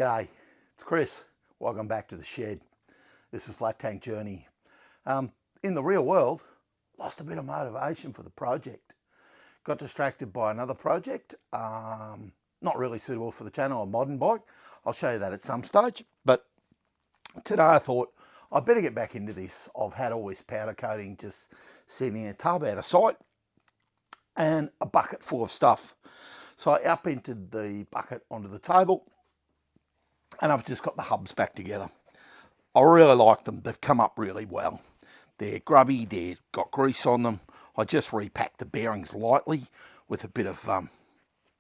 G'day, it's Chris. Welcome back to the shed. This is flattankjourney. In the real world, lost a bit of motivation for the project. Got distracted by another project, not really suitable for the channel, a modern bike. I'll show you that at some stage. But today I thought I'd better get back into this. I've had all this powder coating just sitting in a tub out of sight and a bucket full of stuff. So I up emptied the bucket onto the table and I've just got the hubs back together. I really like them. They've come up really well. They're grubby, they've got grease on them. I just repacked the bearings lightly with a bit of,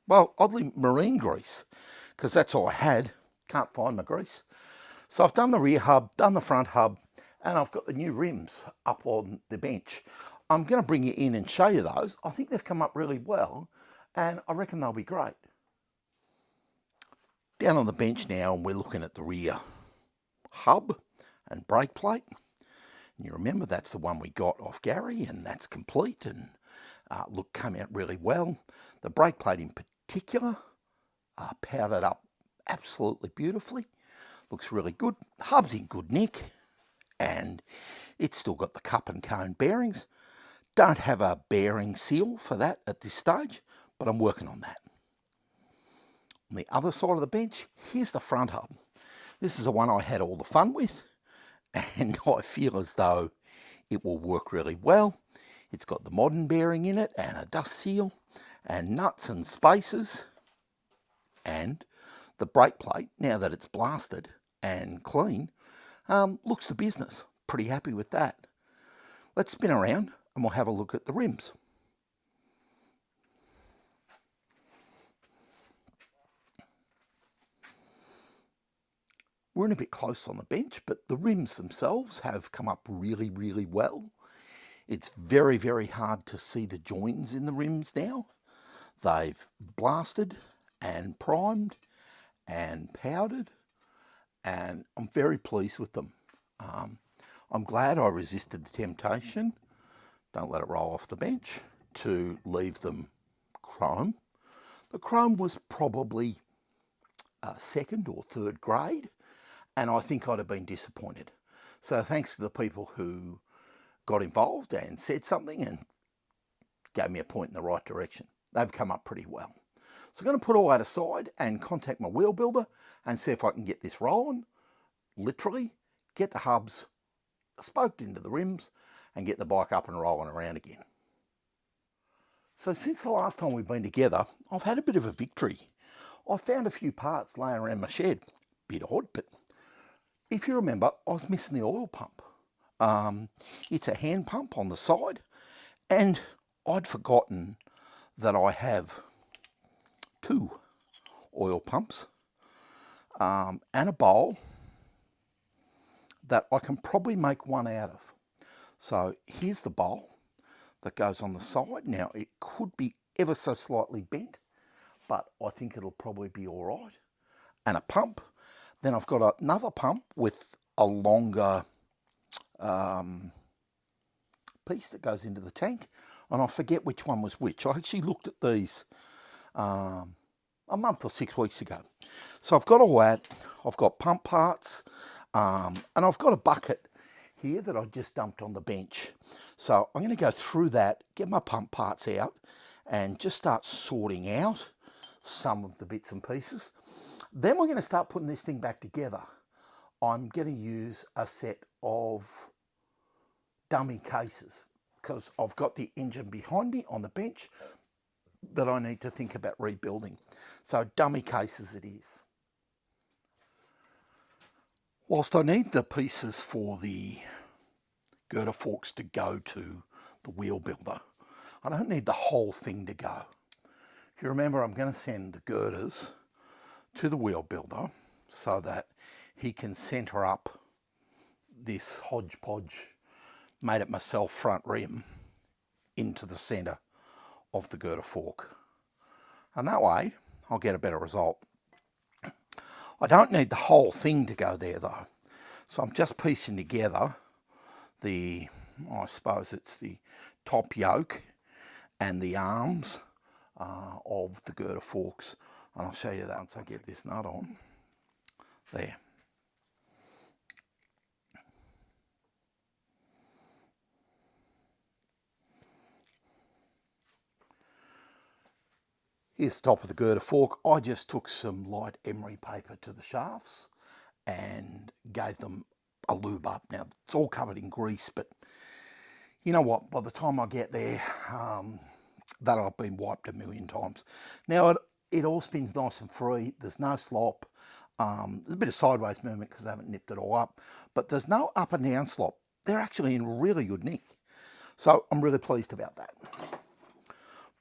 well, oddly marine grease, because that's all I had. Can't find my grease. So I've done the rear hub, done the front hub, and I've got the new rims up on the bench. I'm going to bring you in and show you those. I think they've come up really well, and I reckon they'll be great. Down on the bench now, and we're looking at the rear hub and brake plate. And you remember that's the one we got off Gary, and that's complete and look, came out really well. The brake plate in particular, powdered up absolutely beautifully. Looks really good. Hub's in good nick, and it's still got the cup and cone bearings. Don't have a bearing seal for that at this stage, but I'm working on that. On the other side of the bench, here's the front hub. This is the one I had all the fun with, and I feel as though it will work really well. It's got the modern bearing in it and a dust seal and nuts and spacers, and the brake plate, now that it's blasted and clean, looks the business. Pretty happy with that. Let's spin around and we'll have a look at the rims. We're in a bit close on the bench, but the rims themselves have come up really, really well. It's very, very hard to see the joins in the rims now. They've blasted and primed and powdered, and I'm very pleased with them. I'm glad I resisted the temptation, don't let it roll off the bench, to leave them chrome. The chrome was probably second or third grade, and I think I'd have been disappointed. So thanks to the people who got involved and said something and gave me a point in the right direction. They've come up pretty well. So I'm going to put all that aside and contact my wheel builder and see if I can get this rolling. Literally, get the hubs spoked into the rims and get the bike up and rolling around again. So since the last time we've been together, I've had a bit of a victory. I found a few parts laying around my shed. Bit odd, but if you remember, I was missing the oil pump. It's a hand pump on the side, and I'd forgotten that I have two oil pumps and a bowl that I can probably make one out of. So here's the bowl that goes on the side. Now it could be ever so slightly bent, but I think it'll probably be all right. And a pump. Then I've got another pump with a longer piece that goes into the tank, and I forget which one was which. I actually looked at these a month or 6 weeks ago. So I've got all that. I've got pump parts, and I've got a bucket here that I just dumped on the bench. So I'm going to go through that, get my pump parts out, and just start sorting out some of the bits and pieces. Then we're going to start putting this thing back together. I'm going to use a set of dummy cases because I've got the engine behind me on the bench that I need to think about rebuilding. So dummy cases it is. Whilst I need the pieces for the girder forks to go to the wheel builder, I don't need the whole thing to go. If you remember, I'm going to send the girders to the wheel builder so that he can centre up this hodgepodge, made it myself front rim into the centre of the girder fork. And that way I'll get a better result. I don't need the whole thing to go there though. So I'm just piecing together the, I suppose it's the top yoke and the arms of the girder forks. And I'll show you that once I get this nut on. There. Here's the top of the girder fork. I just took some light emery paper to the shafts and gave them a lube up. Now, it's all covered in grease, but you know what? By the time I get there, that'll have been wiped a million times. Now, it all spins nice and free. There's no slop. There's a bit of sideways movement because I haven't nipped it all up, but there's no up and down slop. They're actually in really good nick. So I'm really pleased about that.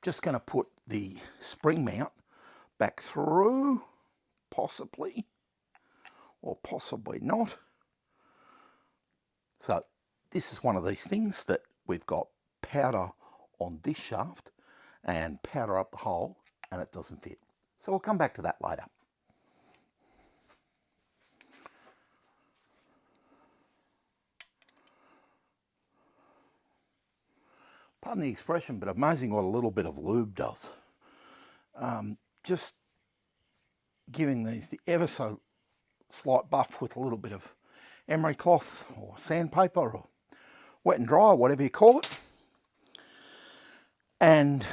Just going to put the spring mount back through, possibly, or possibly not. So this is one of these things that we've got powder on this shaft and powder up the hole, and it doesn't fit. So we'll come back to that later. Pardon the expression, but amazing what a little bit of lube does. Just giving these the ever so slight buff with a little bit of emery cloth or sandpaper or wet and dry, whatever you call it, and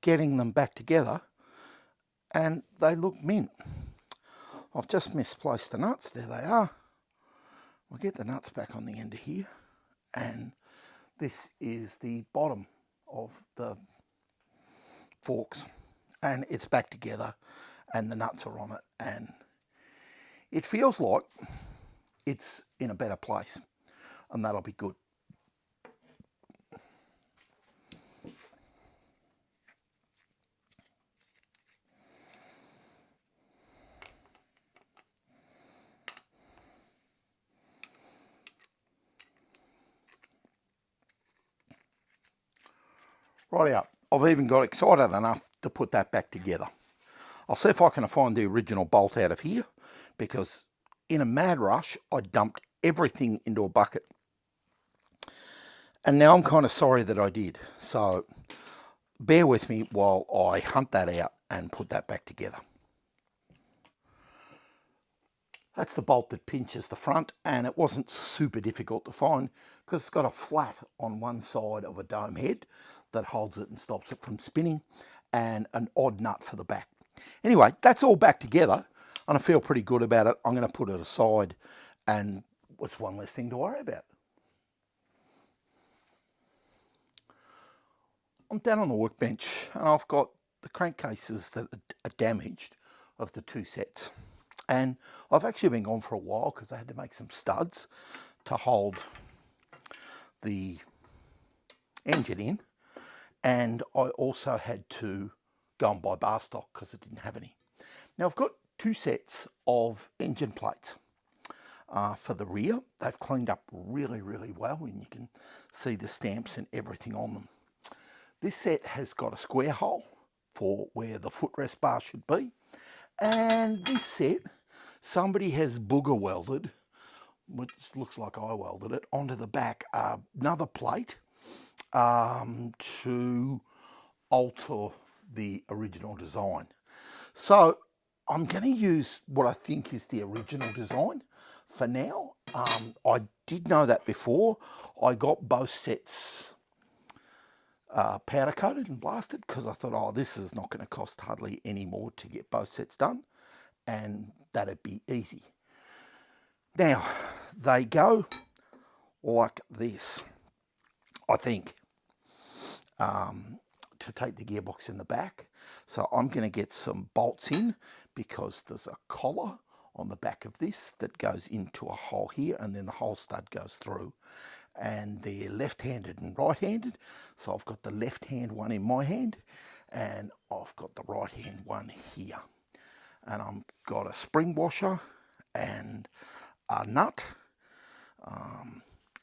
getting them back together, and they look mint. I've just misplaced the nuts. There they are. We'll get the nuts back on the end of here, and this is the bottom of the forks, and it's back together and the nuts are on it, and it feels like it's in a better place, and that'll be good. Rightio, I've even got excited enough to put that back together. I'll see if I can find the original bolt out of here, because in a mad rush, I dumped everything into a bucket. And now I'm kind of sorry that I did. So bear with me while I hunt that out and put that back together. That's the bolt that pinches the front, and it wasn't super difficult to find because it's got a flat on one side of a dome head that holds it and stops it from spinning, and an odd nut for the back. Anyway, that's all back together, and I feel pretty good about it. I'm going to put it aside, and it's one less thing to worry about. I'm down on the workbench, and I've got the crankcases that are damaged of the two sets. And I've actually been gone for a while because I had to make some studs to hold the engine in. And I also had to go and buy bar stock because I didn't have any. Now I've got two sets of engine plates for the rear. They've cleaned up really, really well, and you can see the stamps and everything on them. This set has got a square hole for where the footrest bar should be. And this set, somebody has booger welded, which looks like I welded it, onto the back another plate to alter the original design. So I'm going to use what I think is the original design for now. I did know that before. I got both sets powder coated and blasted because I thought, oh, this is not going to cost hardly any more to get both sets done, and that'd be easy. Now they go like this, I think, to take the gearbox in the back. So I'm going to get some bolts in because there's a collar on the back of this that goes into a hole here, and then the whole stud goes through. And they're left-handed and right-handed. So I've got the left-hand one in my hand, and I've got the right-hand one here. And I've got a spring washer and a nut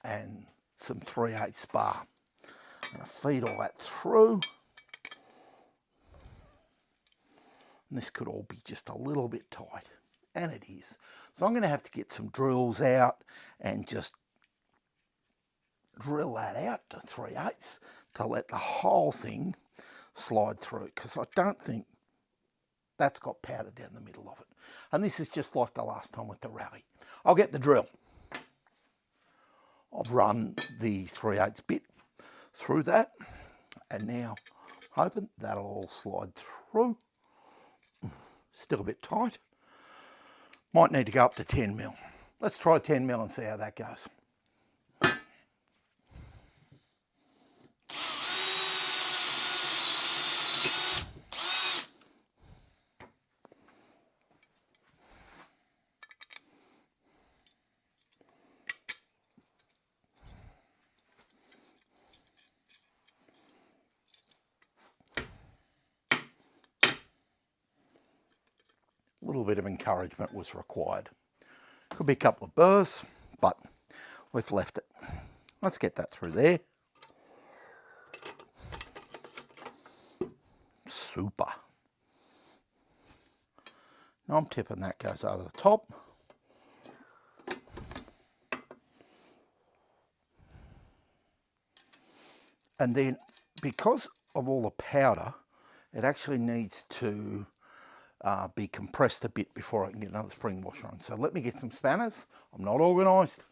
and some 3/8 bar. I'm going to feed all that through. And this could all be just a little bit tight, and it is. So I'm going to have to get some drills out and just drill that out to 3/8 to let the whole thing slide through, because I don't think that's got powder down the middle of it. And this is just like the last time with the rally. I'll get the drill. I've run the 3/8 bit through that, and now hoping that'll all slide through. Still a bit tight. Might need to go up to 10 mil. Let's try 10 mil and see how that goes. A little bit of encouragement was required. Could be a couple of burrs, but we've left it. Let's get that through there. Super. Now I'm tipping that goes over the top. And then, because of all the powder, it actually needs to be compressed a bit before I can get another spring washer on. So let me get some spanners. I'm not organised.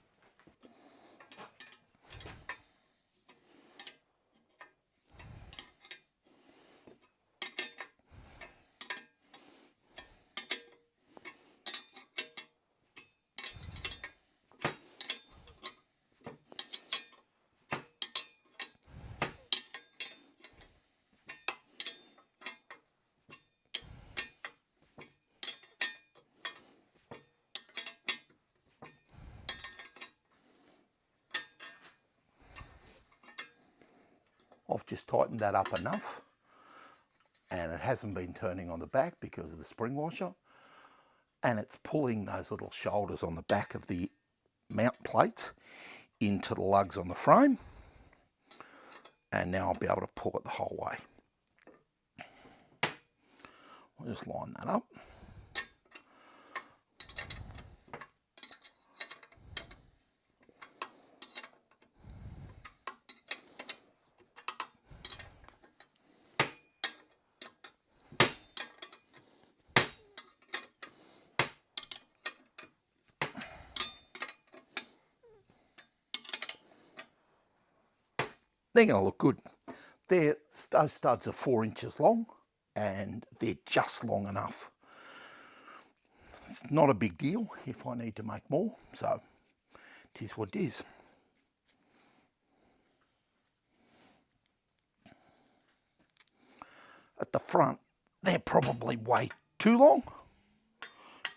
I've just tightened that up enough, and it hasn't been turning on the back because of the spring washer, and it's pulling those little shoulders on the back of the mount plates into the lugs on the frame, and now I'll be able to pull it the whole way. We'll just line that up. They're going to look good. Those studs are 4 inches long, and they're just long enough. It's not a big deal if I need to make more, so it is what it is. At the front, they're probably way too long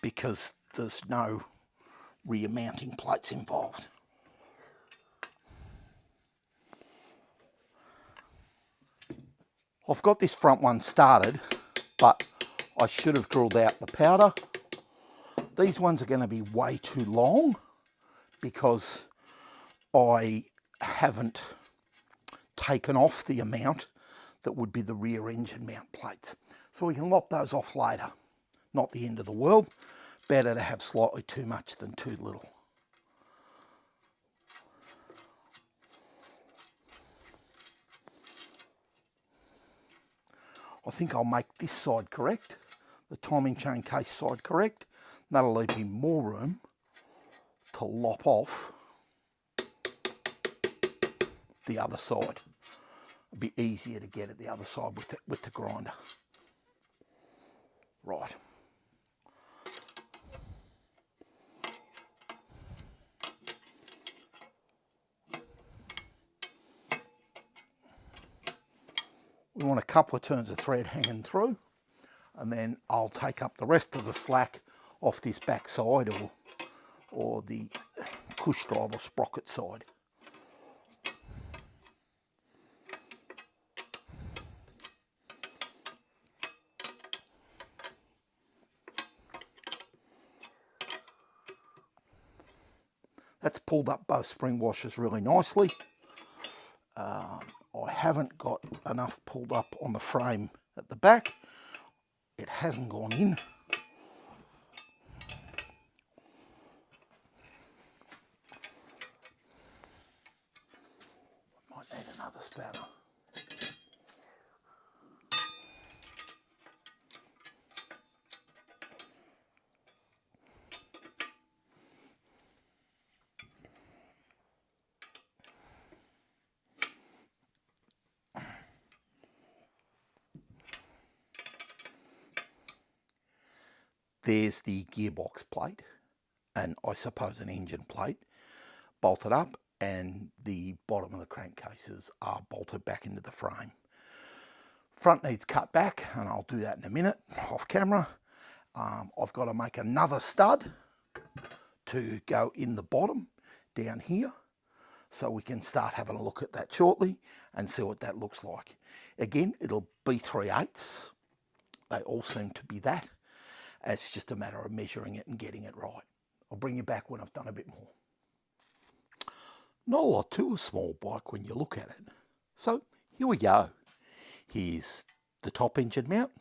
because there's no rear mounting plates involved. I've got this front one started, but I should have drilled out the powder. These ones are going to be way too long because I haven't taken off the amount that would be the rear engine mount plates. So we can lop those off later. Not the end of the world. Better to have slightly too much than too little. I think I'll make this side correct, the timing chain case side correct. That'll leave me more room to lop off the other side. It'll be easier to get at the other side with the grinder. Right. We want a couple of turns of thread hanging through, and then I'll take up the rest of the slack off this back side or the push drive or sprocket side. That's pulled up both spring washers really nicely. I haven't got enough pulled up on the frame at the back. It hasn't gone in. Might need another spanner. there's the gearbox plate, and I suppose an engine plate bolted up, and the bottom of the crankcases are bolted back into the frame. Front needs cut back, and I'll do that in a minute off camera. I've got to make another stud to go in the bottom down here, so we can start having a look at that shortly and see what that looks like. Again, it'll be 3/8. They all seem to be that. It's just a matter of measuring it and getting it right. I'll bring you back when I've done a bit more. Not a lot to a small bike when you look at it. So here we go. Here's the top engine mount.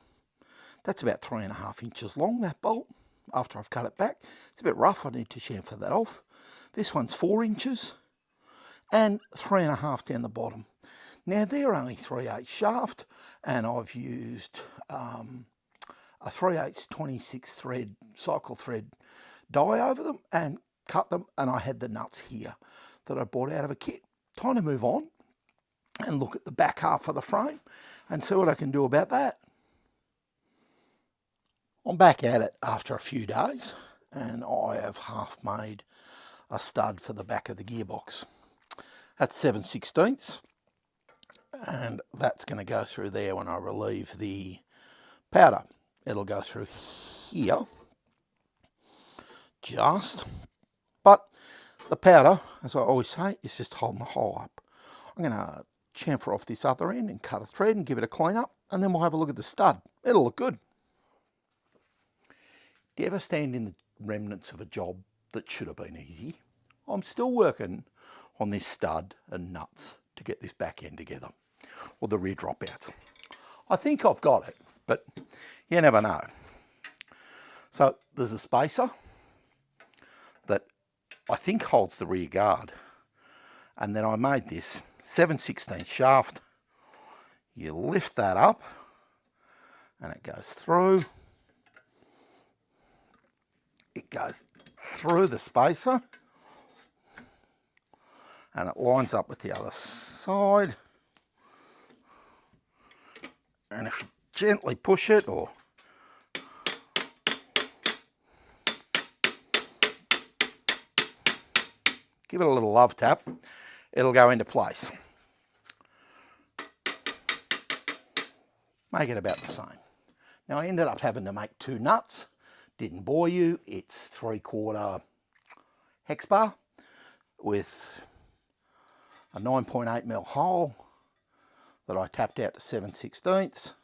That's about 3.5 inches long, that bolt, after I've cut it back. It's a bit rough, I need to chamfer that off. This one's 4 inches and 3.5 down the bottom. Now they're only 3/8 shaft, and I've used a 3/8 26 thread cycle thread die over them and cut them, and I had the nuts here that I bought out of a kit. Time to move on and look at the back half of the frame and see what I can do about that. I'm back at it after a few days, and I have half made a stud for the back of the gearbox. That's 7/16, and that's going to go through there when I relieve the powder. It'll go through here, but the powder, as I always say, is just holding the hole up. I'm going to chamfer off this other end and cut a thread and give it a clean up, and then we'll have a look at the stud. It'll look good. Do you ever stand in the remnants of a job that should have been easy? I'm still working on this stud and nuts to get this back end together, or the rear dropouts. I think I've got it, but you never know. So there's a spacer that I think holds the rear guard, and then I made this 7/16 shaft. You lift that up and it goes through. It goes through the spacer and it lines up with the other side, and if you gently push it, or give it a little love tap, it'll go into place. Make it about the same. Now I ended up having to make 2 nuts. Didn't bore you. It's 3/4 hex bar with a 9.8mm hole that I tapped out to 7/16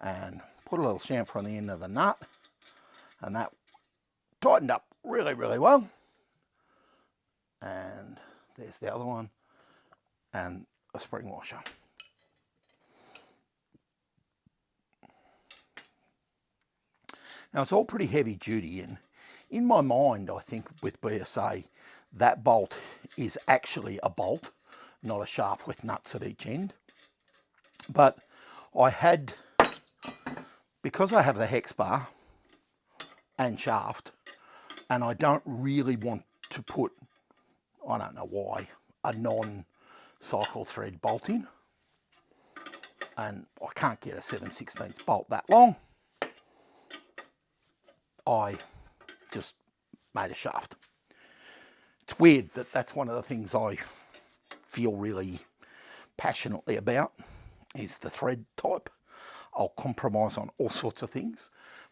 and put a little chamfer on the end of the nut, and that tightened up really, really well. And there's the other one, and a spring washer. Now it's all pretty heavy duty, and in my mind I think with BSA that bolt is actually a bolt, not a shaft with nuts at each end. But I had, because I have the hex bar and shaft, and I don't really want to put, I don't know why, a non-cycle thread bolt in, and I can't get a 7/16 bolt that long, I just made a shaft. It's weird that that's one of the things I feel really passionately about, is the thread type. I'll compromise on all sorts of things,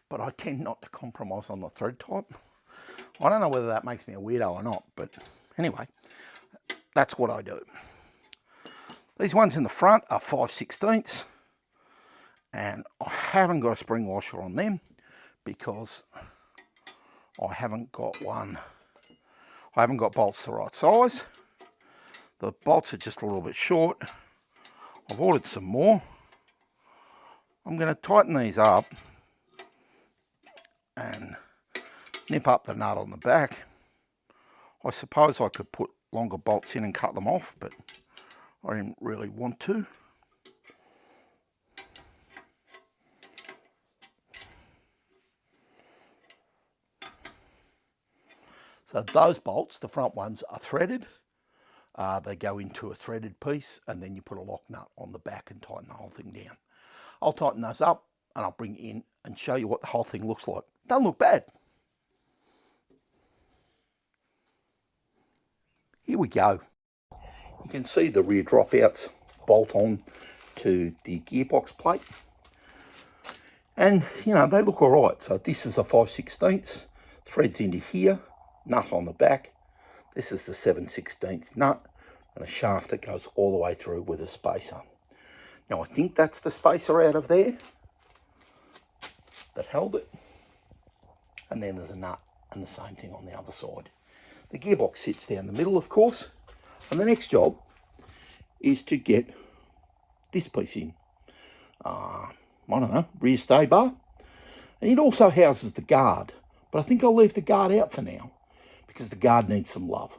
but I tend not to compromise on the thread type. I don't know whether that makes me a weirdo or not, but anyway, that's what I do. These ones in the front are 5/16, and I haven't got a spring washer on them because I haven't got one. I haven't got bolts the right size. The bolts are just a little bit short. I've ordered some more. I'm going to tighten these up and nip up the nut on the back. I suppose I could put longer bolts in and cut them off, but I didn't really want to. So those bolts, the front ones, are threaded. They go into a threaded piece, and then you put a lock nut on the back and tighten the whole thing down. I'll tighten those up and I'll bring it in and show you what the whole thing looks like. Doesn't look bad. Here we go. You can see the rear dropouts bolt on to the gearbox plate. And, you know, they look all right. So this is a 5/16, threads into here, nut on the back. This is the 7/16 nut and a shaft that goes all the way through with a spacer. Now, I think that's the spacer out of there that held it. And then there's a nut and the same thing on the other side. The gearbox sits down the middle, of course. And the next job is to get this piece in. I don't know, rear stay bar. And it also houses the guard. But I think I'll leave the guard out for now because the guard needs some love.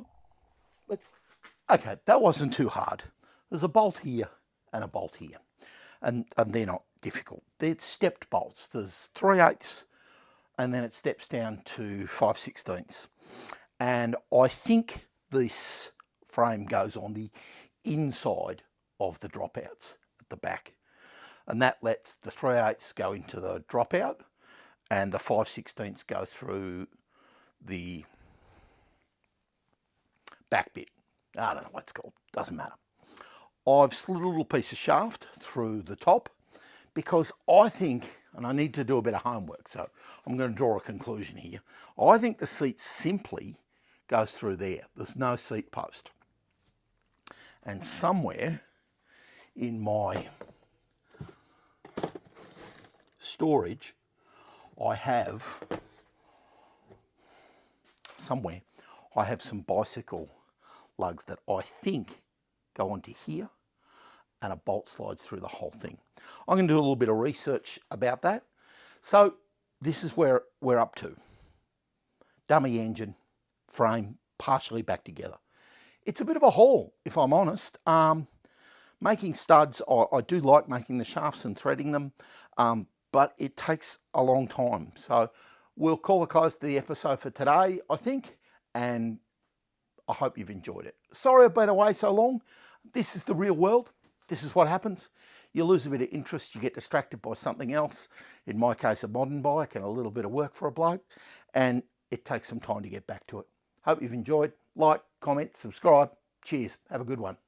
Okay, that wasn't too hard. There's a bolt here and a bolt here. And they're not difficult. They're stepped bolts. There's 3/8 and then it steps down to 5/16. And I think this frame goes on the inside of the dropouts at the back. And that lets the 3/8 go into the dropout and the 5/16 go through the back bit. I don't know what it's called, doesn't matter. I've slid a little piece of shaft through the top because I think, and I need to do a bit of homework, so I'm going to draw a conclusion here. I think the seat simply goes through there. There's no seat post. And somewhere in my storage, I have some bicycle lugs that I think go onto here and a bolt slides through the whole thing. I'm going to do a little bit of research about that. So this is where we're up to. Dummy engine, frame, partially back together. It's a bit of a haul, if I'm honest. Making studs, I do like making the shafts and threading them, but it takes a long time. So we'll call a close to the episode for today, I think, and I hope you've enjoyed it. Sorry I've been away so long. This is the real world. This is what happens. You lose a bit of interest, you get distracted by something else. In my case, a modern bike and a little bit of work for a bloke, and it takes some time to get back to it. Hope you've enjoyed. Like, comment, subscribe. Cheers. Have a good one.